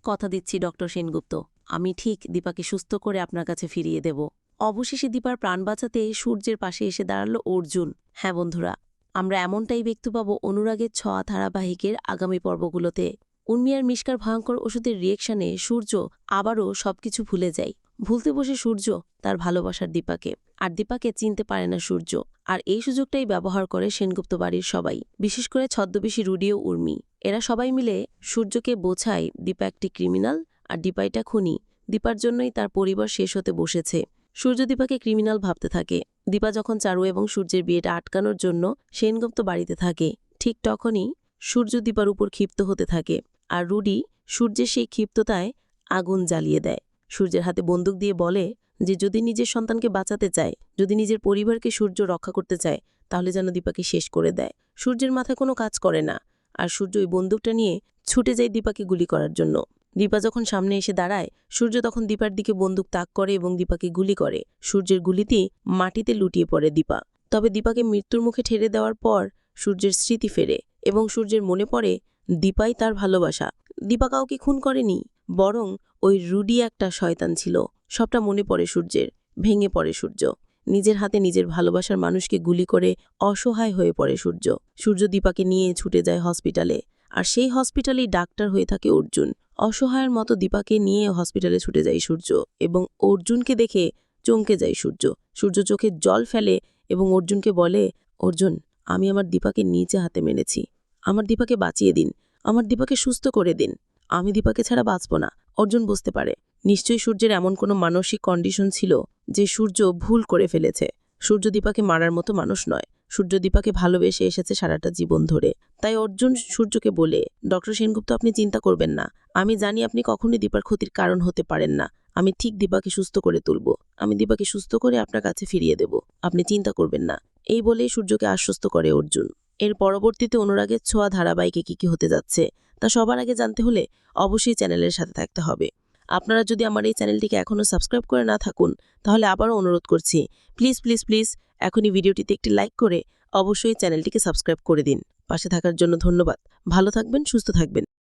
কথা দিচ্ছি ডক্টর সেনগুপ্ত, আমি ঠিক দীপাকে সুস্থ করে আপনার কাছে ফিরিয়ে দেব। অবশেষে দীপার প্রাণ বাঁচাতে সূর্যের পাশে এসে দাঁড়ালো অর্জুন। হ্যাঁ বন্ধুরা, আমরা এমনটাই দেখতে পাব অনুরাগের ছোঁয়া ধারাবাহিকের আগামী পর্বগুলোতে। উর্মি আর মিশকার ভয়ঙ্কর ওষুধের রিয়েকশনে সূর্য আবারও সবকিছু ভুলে যায়। ভুলতে বসে সূর্য তার ভালোবাসার দীপাকে, আর দীপাকে চিনতে পারে না সূর্য। আর এই সুযোগটাই ব্যবহার করে সেনগুপ্ত বাড়ির সবাই, বিশেষ করে ছদ্মবেশী রুডি ও উর্মি। এরা সবাই মিলে সূর্যকে বোঝায় দীপা একটি ক্রিমিনাল আর দীপা এটা খুনি। দীপার জন্যই তার পরিবার শেষ হতে বসেছে। সূর্য দীপাকে ক্রিমিনাল ভাবতে থাকে। দীপা যখন চারু এবং সূর্যের বিয়েটা আটকানোর জন্য সেনগুপ্ত বাড়িতে থাকে, ঠিক তখনই সূর্য দীপার উপর ক্ষিপ্ত হতে থাকে। আর রুডি সূর্যের সেই ক্ষিপ্ততায় আগুন জ্বালিয়ে দেয়। সূর্যের হাতে বন্দুক দিয়ে বলে যে যদি নিজের সন্তানকে বাঁচাতে চায়, যদি নিজের পরিবারকে সূর্য রক্ষা করতে চায়, তাহলে যেন দীপাকে শেষ করে দেয়। সূর্যের মাথায় কোনো কাজ করে না, আর সূর্য ওই বন্দুকটা নিয়ে ছুটে যায় দীপাকে গুলি করার জন্য। দীপা যখন সামনে এসে দাঁড়ায়, সূর্য তখন দীপার দিকে বন্দুক তাক করে এবং দীপাকে গুলি করে। সূর্যের গুলিতেই মাটিতে লুটিয়ে পড়ে দীপা। তবে দীপাকে মৃত্যুর মুখে ঠেলে দেওয়ার পর সূর্যের স্মৃতি ফেরে এবং সূর্যের মনে পড়ে দীপাই তার ভালোবাসা। দীপা কাউকে খুন করেনি, বরং ওই রুডি একটা শয়তান ছিল। সবটা মনে পড়ে সূর্যের। ভেঙে পড়ে সূর্য। নিজের হাতে নিজের ভালোবাসার মানুষকে গুলি করে অসহায় হয়ে পড়ে সূর্য। সূর্য দীপাকে নিয়ে ছুটে যায় হসপিটালে, আর সেই হসপিটালেই ডাক্তার হয়ে থাকে অর্জুন। অসহায়ের মতো দীপাকে নিয়ে হসপিটালে ছুটে যায় সূর্য, এবং অর্জুনকে দেখে চমকে যায় সূর্য। সূর্য চোখে জল ফেলে এবং অর্জুনকে বলে, অর্জুন, আমি আমার দীপাকে নিচে হাতে মেরেছি। আমার দীপাকে বাঁচিয়ে দিন, আমার দীপাকে সুস্থ করে দিন। আমি দীপাকে ছাড়া বাঁচব না। অর্জুন বুঝতে পারে নিশ্চয়ই সূর্যের এমন কোনো মানসিক কন্ডিশন ছিল যে সূর্য ভুল করে ফেলেছে। সূর্য দীপাকে মারার মতো মানুষ নয়। সূর্য দীপাকে ভালোবেসে এসেছে সারাটা জীবন ধরে। তাই অর্জুন সূর্যকে বলে, ডক্টর সেনগুপ্ত, আপনি চিন্তা করবেন না। আমি জানি আপনি কখনোই দীপার ক্ষতির কারণ হতে পারেন না। আমি ঠিক দীপাকে সুস্থ করে তুলব। আমি দীপাকে সুস্থ করে আপনার কাছে ফিরিয়ে দেব। আপনি চিন্তা করবেন না। এই বলেই সূর্যকে আশ্বস্ত করে অর্জুন। এর পরবর্তীতে অনুরাগের ছোঁয়া ধারাবাহিকে কি হতে যাচ্ছে তা সবার আগে জানতে হলে অবশ্যই চ্যানেলের সাথে থাকতে হবে। আপনারা যদি আমার এই চ্যানেলটিকে এখনও সাবস্ক্রাইব করে না থাকুন, তাহলে আবারও অনুরোধ করছি, প্লিজ প্লিজ প্লিজ এখনই ভিডিওটিতে একটি লাইক করে অবশ্যই চ্যানেলটিকে সাবস্ক্রাইব করে দিন। পাশে থাকার জন্য ধন্যবাদ। ভালো থাকবেন, সুস্থ থাকবেন।